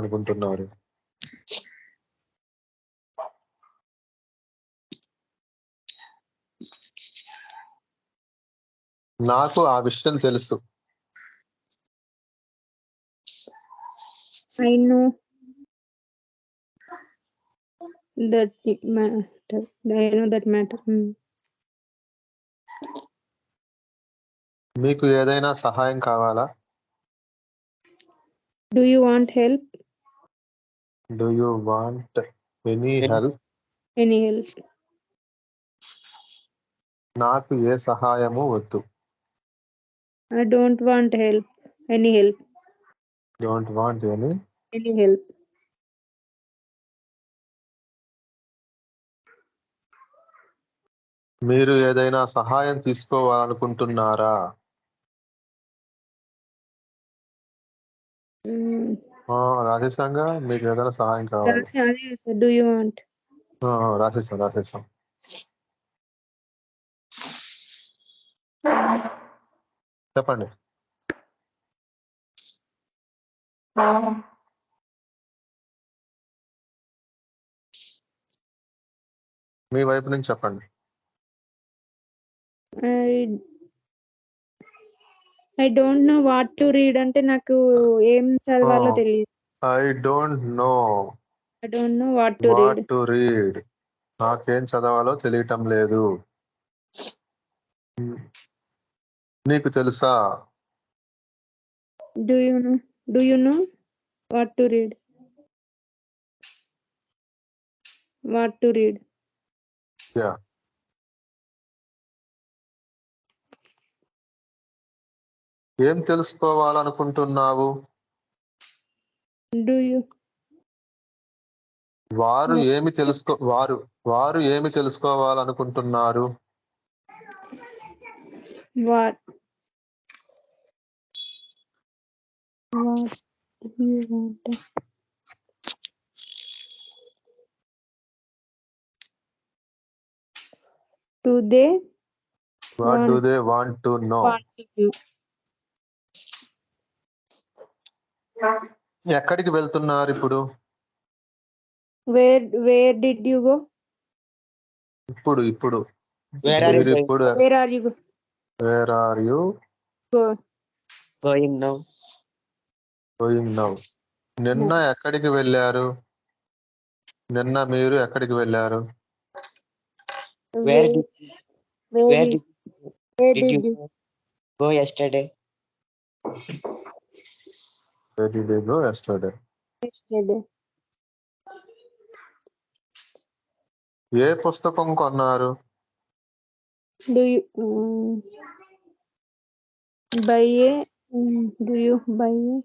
అనుకుంటున్నారు? నాకు ఆ విషయం తెలుసు. I know that it matter. I know that matter. మీకు ఏదైనా సహాయం కావాలా? Do you want help? Do you want any help? Any help? నాకు ఏ సహాయము వద్దు. I don't want help. Any help? Don't want Any help? మీరు ఏదైనా సహాయం తీసుకోవాలనుకుంటున్నారా? రాజేశాంగా మీకు ఏదైనా సహాయం కావాలి? Do you want? రాసేసాం. చెప్పండి. మీ వైపు నుంచి చెప్పండి. I don't know what to read అంటే నాకు ఏం చదవాలో తెలియదు. I don't know what to read. నాకేం చదవాలో తెలియటం లేదు. నీకు తెలుసా? Do you know what to read? What to read? Yeah. ఏం తెలుసుకోవాలనుకుంటున్నావు? Do you? వారు ఏమి తెలుసుకోవాలనుకుంటున్నారు? What do you want? What do they want to know? ఎక్కడికి వెళ్తున్నారు ఇప్పుడు? Where did you go? ఇప్పుడు Where are you going now? నిన్న ఎక్కడికి వెళ్ళారు? నిన్న మీరు ఎక్కడికి వెళ్ళారు? Where did you go yesterday? Where did you go yesterday? ఏ పుస్తకం కొన్నారు? Do you buy a? Do you buy a?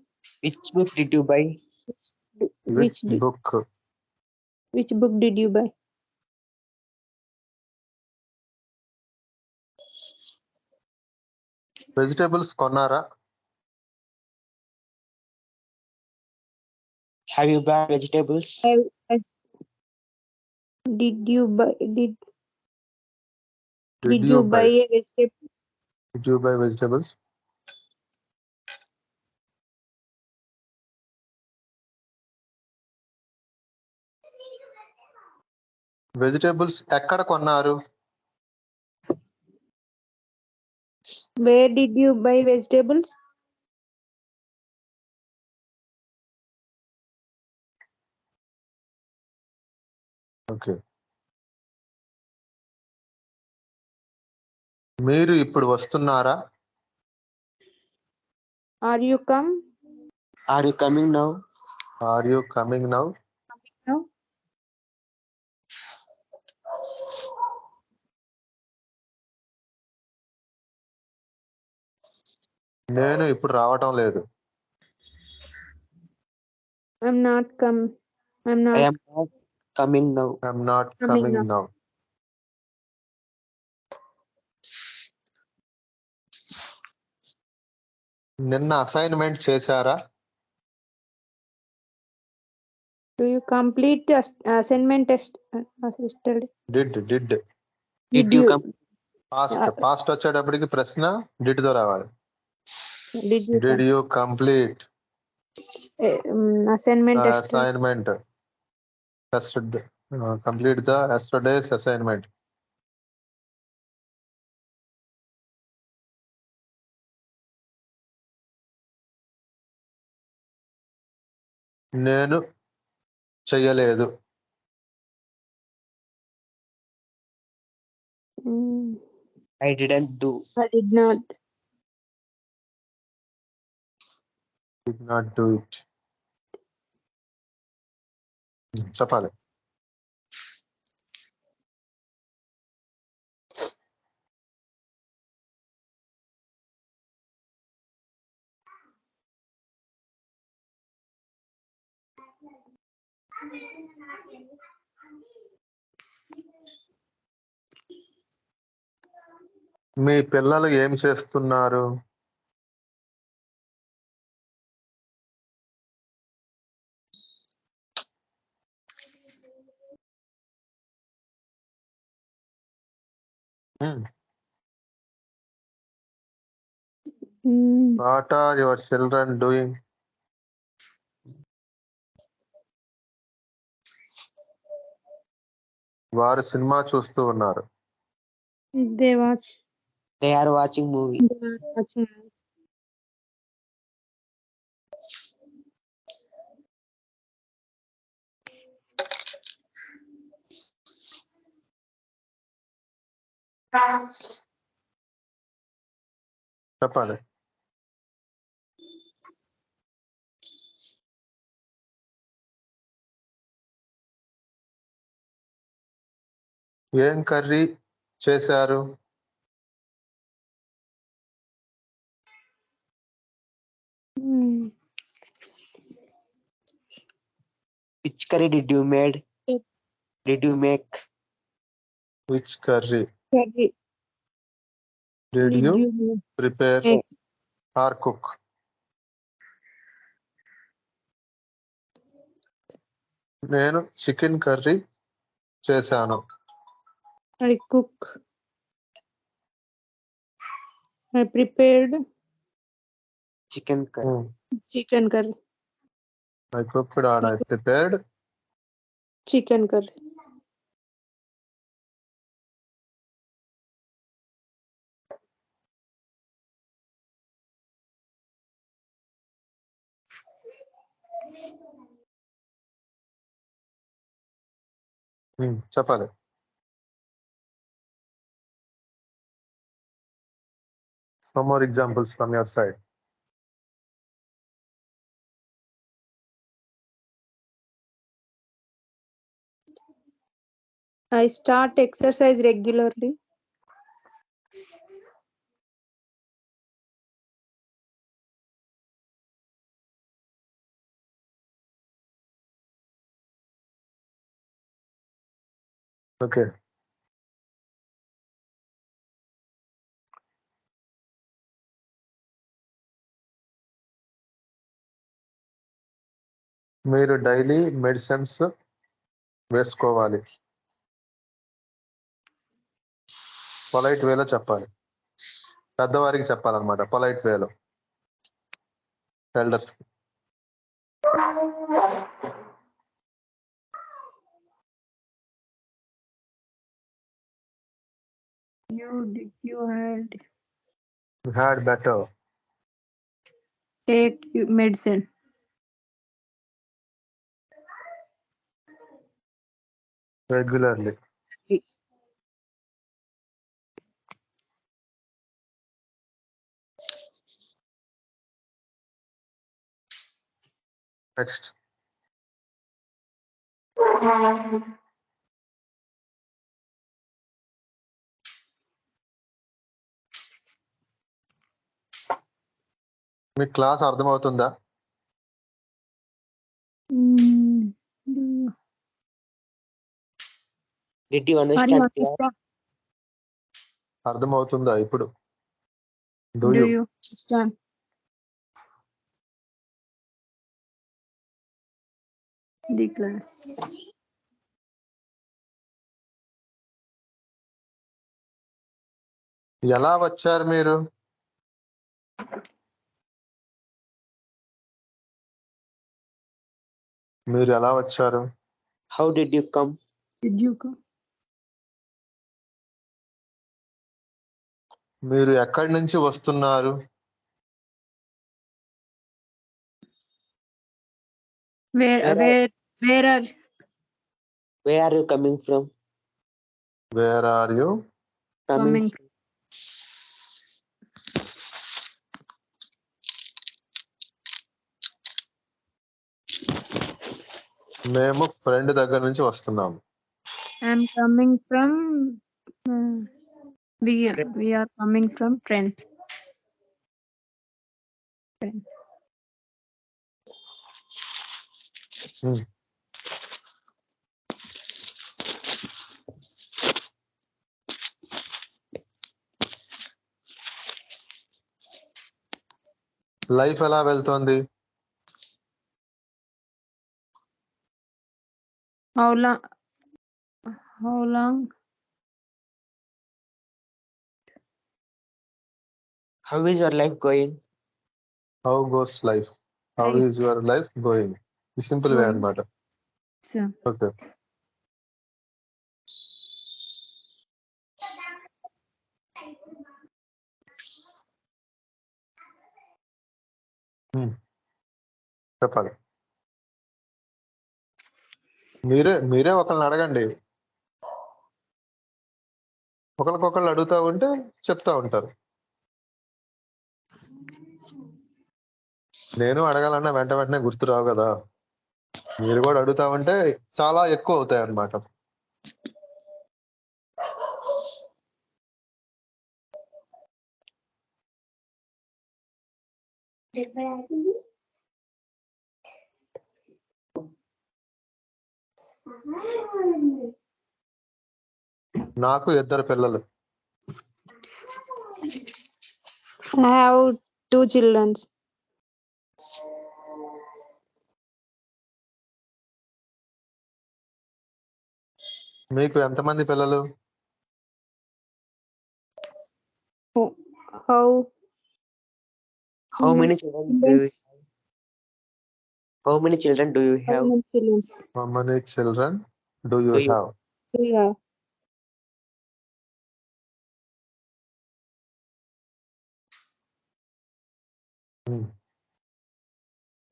Which book did you buy? Which book? Which book did you buy? Vegetables కొన్నారా? Have you bought vegetables? Did you buy a vegetables? Did you buy vegetables? Vegetables ఎక్కడ కొన్నారు? Where did you buy vegetables? Okay. మీరు ఇప్పుడు వస్తున్నారా? Are you coming now? Are you coming now? నేను ఇప్పుడు రావటం లేదు. I am not coming now. I'm not coming now. నిన్న అసైన్మెంట్ చేశారా? Do you complete the assignment test yesterday? Did you past వచ్చేటప్పటికి ప్రశ్న did తో రావాలి. Did Did you complete? Assignment The test. assignment. Complete the yesterday's assignment. నేను చెయ్యలేదు. I didn't do. I did not. Did not do it. చెప్పాలి. మీ పిల్లలు ఏం చేస్తున్నారు? What are your children doing? వారు సినిమా చూస్తూ ఉన్నారు. They watch. They are watching movie. They are watching. చెప్పాలి. ఏం కర్రీ చేశారు? Which curry did you made? It- Did you make? Which curry Curry. did Did you you prepare make? or cook? నేను chicken curry చేశాను. I cook. I prepared Chicken curry. chicken curry. I cooked and I prepared Chicken curry. చెప్పాలి. Some more examples from your side. I start exercise regularly. Okay. మీరు daily medicines వేసుకోవాలి. Polite వేలో చెప్పాలి. పెద్దవారికి చెప్పాలన్నమాట, polite వేలో elders. You had better. take medicine. Regularly. Next. Me class అర్థమవుతుందా? Did you Are you understand? understand? అర్థమవుతుందా ఇప్పుడు? Do Do you? you understand? The class. ఎలా వచ్చారు మీరు? మీరు ఎలా వచ్చారు? How did you come? Did you come? మీరు ఎక్కడి నుంచి వస్తున్నారు? Where are Where are you coming from? Where are you? coming? మేము ఫ్రెండ్ దగ్గర నుంచి వస్తున్నాము. I'm coming from. We are coming from friend. Life ఎలా వెళ్తోంది? How long? How is your life going? How goes life? How Life. Is your life going? ఈ simple way Going. అన్నమాట. So, okay. చెప్పాలి. మీరే ఒకళ్ళని అడగండి. ఒకరికొకళ్ళు అడుగుతా ఉంటే చెప్తా ఉంటారు. నేను అడగాలన్నా వెంటనే గుర్తు రావు కదా. మీరు కూడా అడుగుతా ఉంటే చాలా ఎక్కువ అవుతాయి అన్నమాట. నాకు 2 పిల్లలు. I have 2 children. మీకు ఎంతమంది పిల్లలు? How many children do you have? How many children do you have? How many children do you have? Yeah.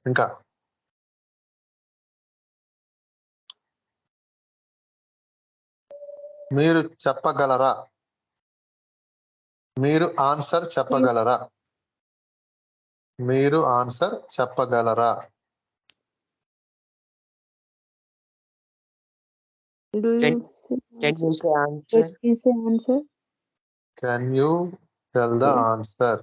ఇంకా మీరు చెప్పగలరా? మీరు ఆన్సర్ చెప్పగలరా? మీరు ఆన్సర్ చెప్పగలరా? Do you Can you say answer? say answer? Can you tell the Yeah. answer?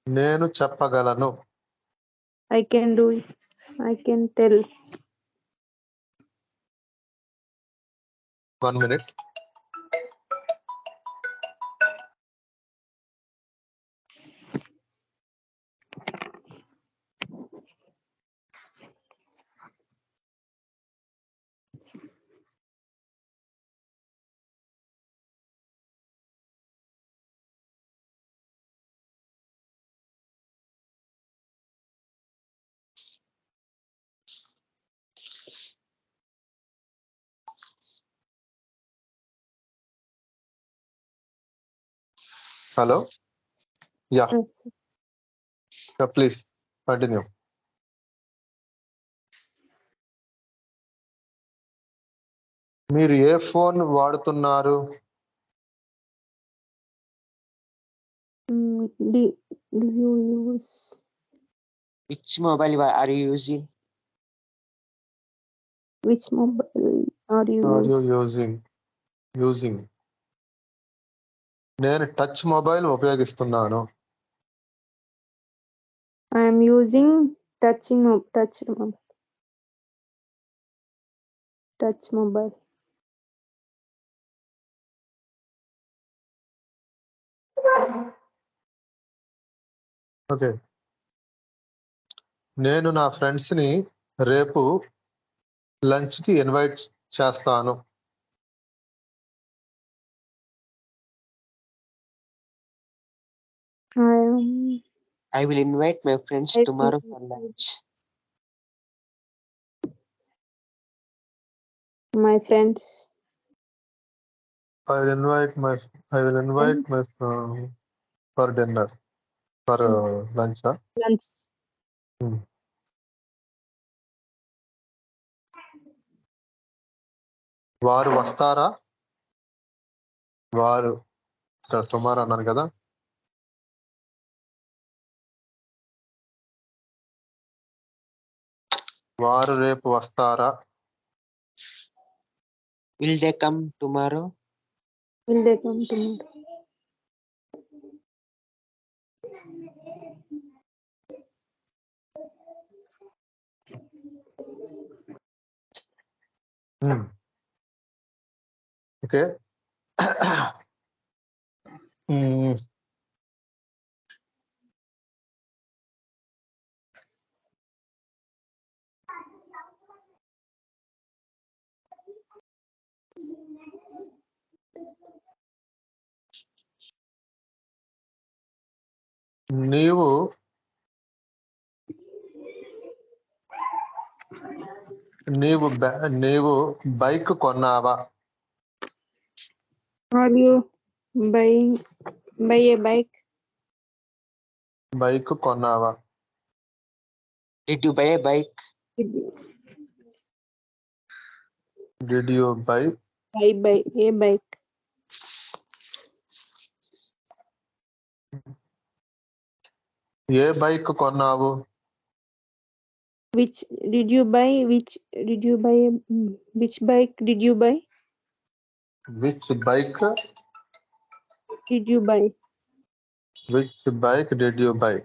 నేను చెప్పగలను. I can do it. I can tell. 1 minute. Hello? Yeah, please continue. మీరు ఏ ఫోన్ వాడుతున్నారు? Do you use? Which mobile are you using? Which mobile are you using? నేను touch mobile ఉపయోగిస్తున్నాను. I am using touch mobile. Okay. నేను నా friends ని రేపు lunch కి invite చేస్తాను. I will invite my friends tomorrow for lunch. My friends. I will invite my for dinner, for lunch. Lunch. వారు వస్తారా? వారు ఇక్కడ టుమారో అన్నాను కదా. వారు రేపు వస్తారా? Will they come tomorrow? Will they come tomorrow? Okay. నీవు బైక్ కొన్నావా? Are you buying a bike? Bike కొన్నావా? Did you buy a bike? Did you buy Buy a bike. A bike కొన్నావు? Which did you buy? Which bike did you buy? Which bike Did you buy? did you buy?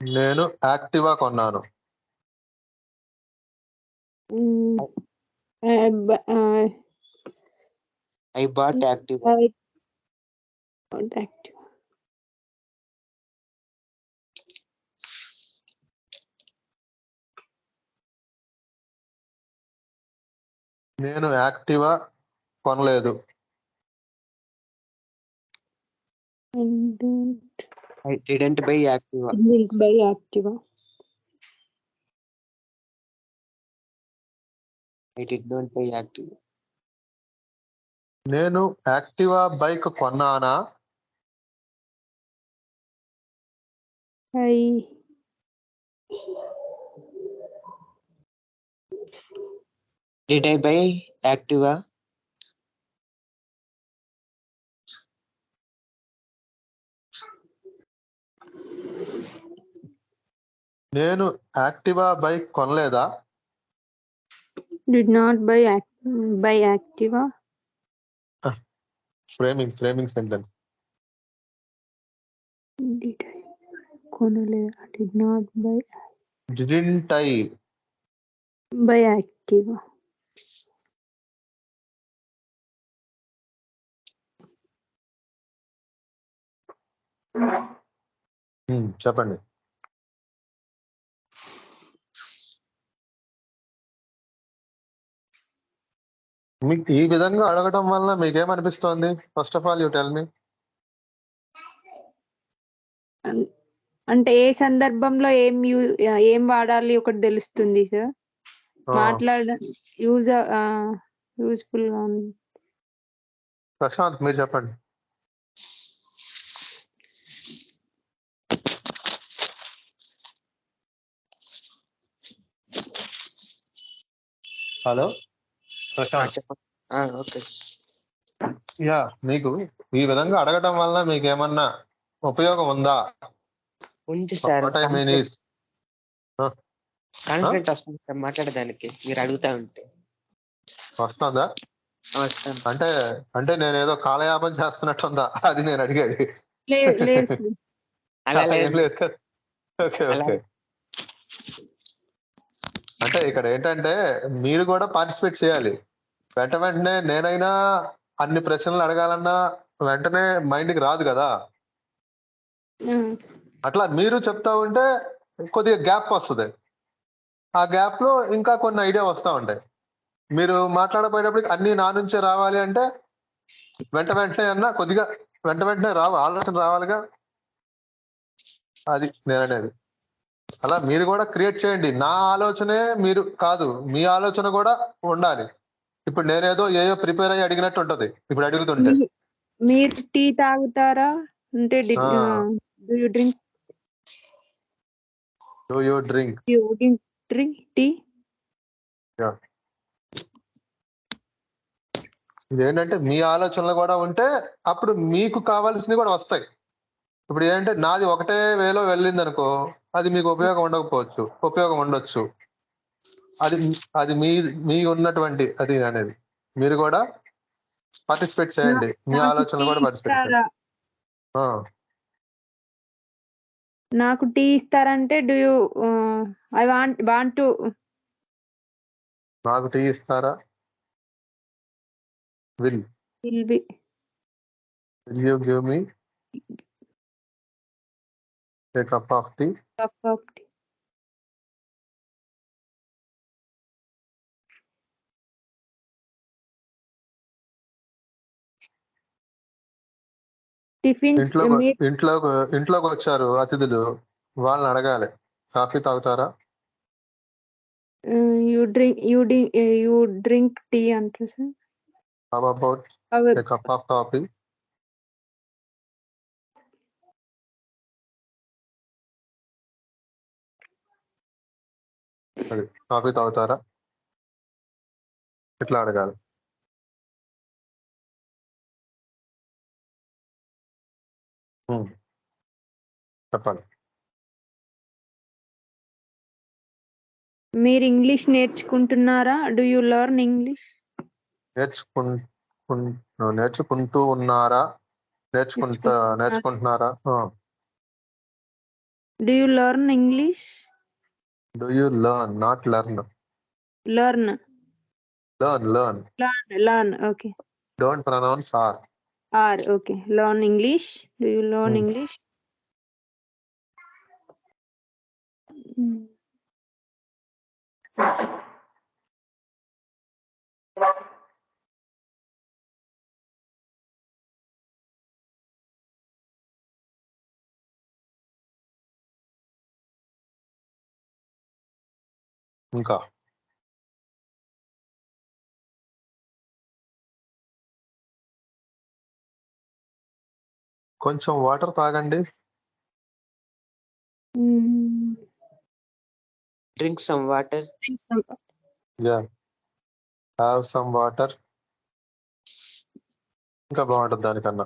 నేను Activa కొన్నాను. I bought Activa. Active. నేను Activa కొనలేదు. I didn't buy Activa. Didn't buy Activa. I did not buy Activa. నేను Activa bike కొన్నానా? Did I buy Activa? నేను Activa bike కొనలేదా? Did not buy Activa. Framing sentence. Did I కొనలేదా? Did not buy. Didn't I buy Activa. చెప్పండి. మీకు ఈ విధంగా అడగటం వల్ల మీకేమనిపిస్తోంది? First of all you tell me. అంటే ఏ సందర్భంలో ఏం వాడాలి ఒకటి తెలుస్తుంది సార్. మాట్లాడడం యూజ్ఫుల్ గా ఉంది. ప్రశాంత్ మీరు చెప్పండి. హలో ప్రశాంత్. ఓకే. యా, మీకు ఈ విధంగా అడగటం వల్ల మీకు ఏమన్నా ఉపయోగం ఉందా? ఉంది సార్. కాన్ఫిడెంట్ వస్తుంది సార్ మాట్లాడడానికి మీరు అడుగుతా ఉంటే. వస్తుందా? అంటే నేను ఏదో కాలయాపన చేస్తున్నట్టుందా అది నేను అడిగేది? అలా లేదు. ఓకే. అంటే ఇక్కడ ఏంటంటే మీరు కూడా పార్టిసిపేట్ చేయాలి. వెంటనే నేనైనా అన్ని ప్రశ్నలు అడగాలన్నా వెంటనే మైండ్కి రాదు కదా. అట్లా మీరు చెప్తా ఉంటే కొద్దిగా గ్యాప్ వస్తుంది. ఆ గ్యాప్ లో ఇంకా కొన్ని ఐడియా వస్తూ ఉంటాయి. మీరు మాట్లాడబోయేటప్పటికి అన్ని నా నుంచే రావాలి అంటే వెంటనే అన్నా కొద్దిగా వెంటనే రావు, ఆలోచన రావాలిగా. అది నేననేది. అలా మీరు కూడా క్రియేట్ చేయండి. నా ఆలోచనే మీరు కాదు, మీ ఆలోచన కూడా ఉండాలి. ఇప్పుడు నేనేదో ఏయో ప్రిపేర్ అయ్యి అడిగినట్టు ఉంటది ఇప్పుడు అడుగుతుంటే. మీరు టీ తాగుతారా? అంటే ఆ, do you drink do you drink? Drink tea? ఇదేంటంటే మీ ఆలోచనలు కూడా ఉంటే అప్పుడు మీకు కావాల్సినవి కూడా వస్తాయి. ఇప్పుడు ఏంటంటే నాది ఒకటే వేలో వెళ్ళింది అనుకో, అది మీకు ఉపయోగం ఉండకపోవచ్చు, ఉపయోగం ఉండొచ్చు. అది అది మీ ఉన్నటువంటి అది అనేది. మీరు కూడా పార్టిసిపేట్ చేయండి, మీ నాకు ఆలోచనలు టీ కూడా పార్టిసిపేట్ చేయండి. ఇస్తారా? ఆ, నాకు టీ ఇస్తారంటే do you I want to నాకు టీ ఇస్తారా? Will will be you give me a cup of tea? Cup of tea. Tiffins ఇంట్లోకి వచ్చారు అతిథులు, వాళ్ళని అడగాలి, కాఫీ తాగుతారా? యూ డ్రింక్ టీ అంటారు sir. How about a cup of coffee? అది కాఫీ తాగుతారా, ఇట్లా అడగాలి. చెప్పాలి. మీరు ఇంగ్లీష్ నేర్చుకుంటున్నారా? Do you learn English? నేర్చుకుంటూ ఉన్నారా? నేర్చుకుంటున్నారా? Do you learn English? Do you learn, not learn. Learn learn. Okay. Don't pronounce R. Okay. Learn English. Do you learn English? ఇంకా కొంచెం వాటర్ తాగండి. Drink some water. Have some water. ఇంకా బాగుంటుంది దానికన్నా.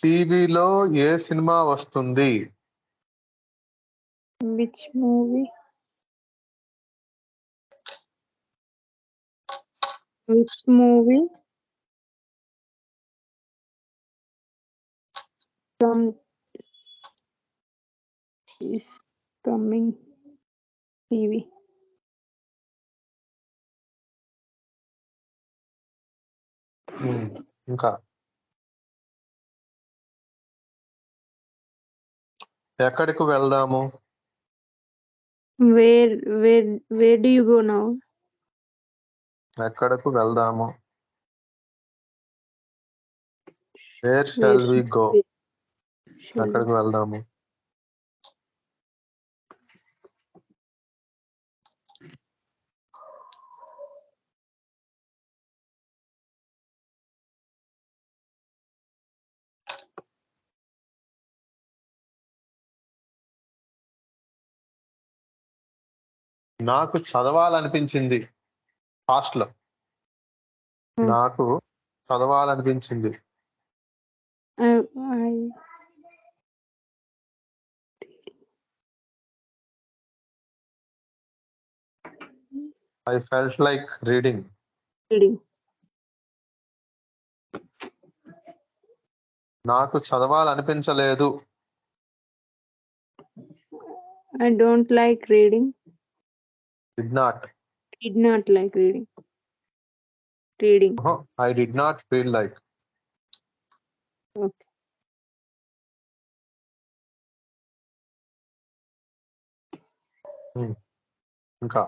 టీవీలో ఏ సినిమా వస్తుంది? Which movie? Which movie is coming TV? ఇంకా ఎక్కడికి వెళ్దాము? Where do you go now? ఎక్కడకు వెళ్దాము? Where shall we go? ఎక్కడికి వెళ్దాము? నాకు చదవాలనిపించింది. ఫాస్ట్ లో నాకు చదవాలనిపించింది. I felt like reading. నాకు చదవాలనిపించలేదు. I don't like reading. Did not like reading. I did not feel like. Okay. ఇంకా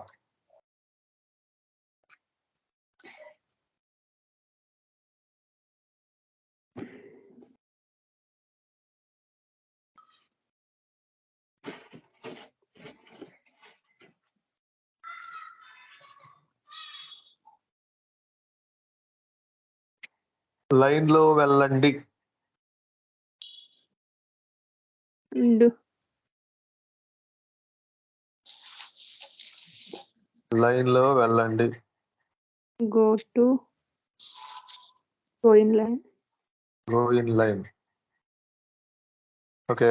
లైన్ లో వెళ్ళండి. Do. లైన్ లో వెళ్ళండి. Go to. Go in line. Go in line. Okay.